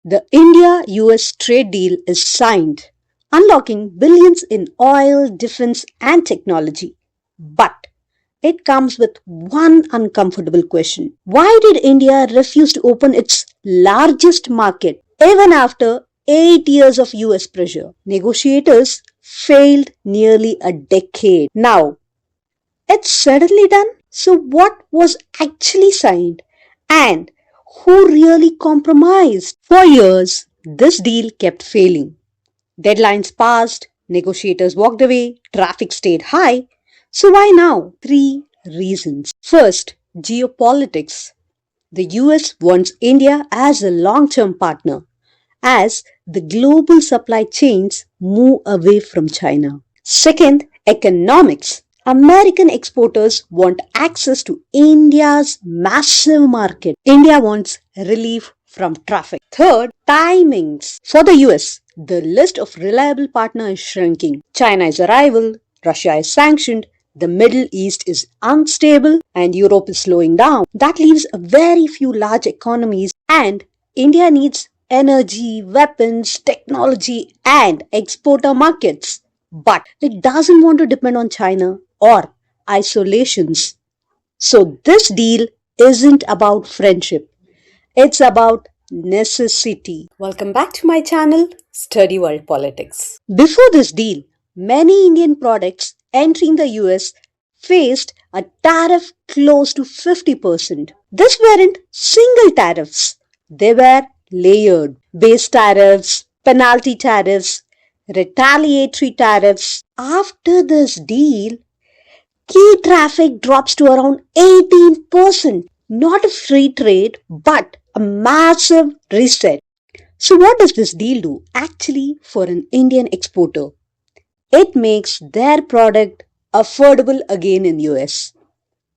The India US trade deal is signed, unlocking billions in oil, defense, and technology. But it comes with one uncomfortable question. Why did India refuse to open its largest market even after 8 years of US pressure? Negotiators failed nearly a decade. Now, it's suddenly done. So, what was actually signed? And who really compromised? For years, this deal kept failing. Deadlines passed, negotiators walked away, traffic stayed high. So, why now? Three reasons. First, geopolitics. The US wants India as a long term partner as the global supply chains move away from China. Second, economics. American exporters want access to India's massive market. India wants relief from traffic. Third, timings. For the US, the list of reliable partners is shrinking. China is a rival, Russia is sanctioned, the Middle East is unstable, and Europe is slowing down. That leaves a very few large economies, and India needs energy, weapons, technology, and exporter markets. But it doesn't want to depend on China or isolations. So this deal isn't about friendship. It's about necessity. Welcome back to my channel, Study World Politics. Before this deal, many Indian products entering the US faced a tariff close to 50%. This weren't single tariffs, they were layered. Base tariffs, penalty tariffs, retaliatory tariffs. After this deal, key traffic drops to around 18%. Not a free trade, but a massive reset. So, what does this deal do actually for an Indian exporter? It makes their product affordable again in US.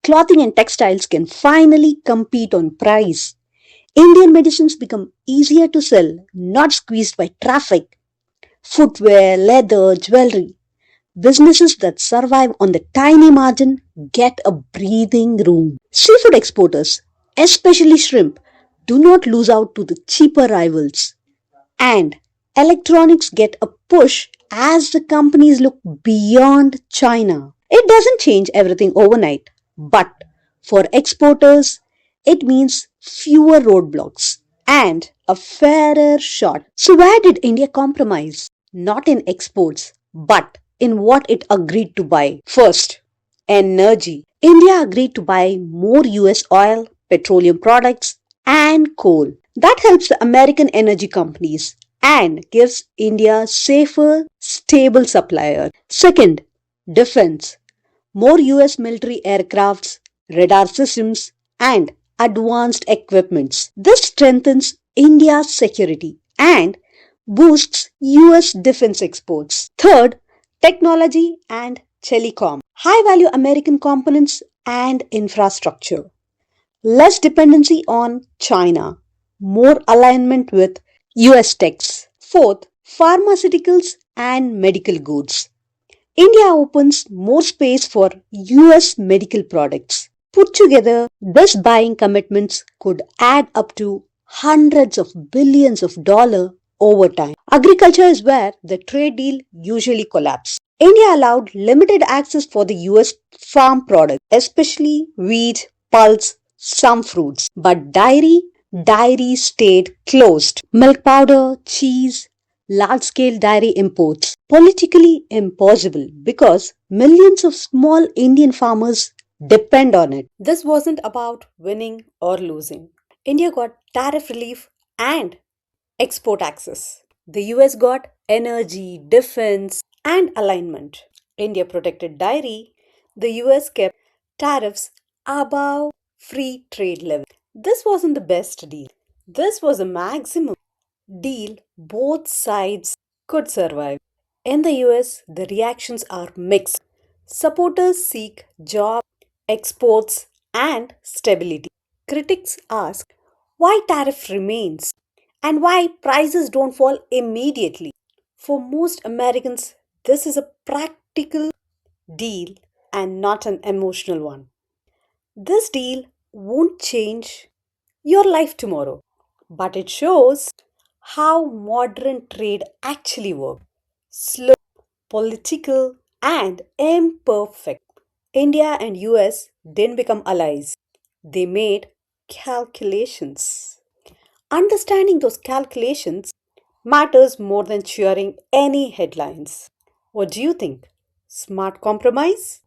Clothing and textiles can finally compete on price. Indian medicines become easier to sell, not squeezed by traffic. Footwear, leather, jewelry. Businesses that survive on the tiny margin get a breathing room. Seafood exporters, especially shrimp, do not lose out to the cheaper rivals. And electronics get a push as the companies look beyond China. It doesn't change everything overnight, but for exporters, it means fewer roadblocks and a fairer shot. So, where did India compromise? Not in exports, but in what it agreed to buy. First, energy. India agreed to buy more US oil, petroleum products, and coal. That helps the American energy companies and gives India safer, stable supplier. Second, defense. More US military aircrafts, radar systems, and advanced equipments. This strengthens India's security and boosts US defense exports. Third, technology and telecom. High value American components and infrastructure. Less dependency on China. More alignment with US techs. Fourth, pharmaceuticals and medical goods. India opens more space for US medical products. Put together, this buying commitments could add up to hundreds of billions of dollars over time. Agriculture is where the trade deal usually collapses. India allowed limited access for the US farm products, especially wheat, pulse, some fruits. But dairy stayed closed. Milk powder, cheese, large scale dairy imports. Politically impossible because millions of small Indian farmers depend on it. This wasn't about winning or losing. India got tariff relief and export access. The US got energy, defense, and alignment. India protected dairy. The US kept tariffs above free trade level. This wasn't the best deal. This was a maximum deal both sides could survive. In the US, the reactions are mixed. Supporters seek job, exports, and stability. Critics ask why tariff remains and why prices don't fall immediately. For most Americans, this is a practical deal and not an emotional one. This deal won't change your life tomorrow, but it shows how modern trade actually works. Slow, political, and imperfect. India and US didn't become allies. They made calculations. Understanding those calculations matters more than cheering any headlines. What do you think? Smart compromise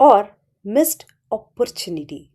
or missed opportunity?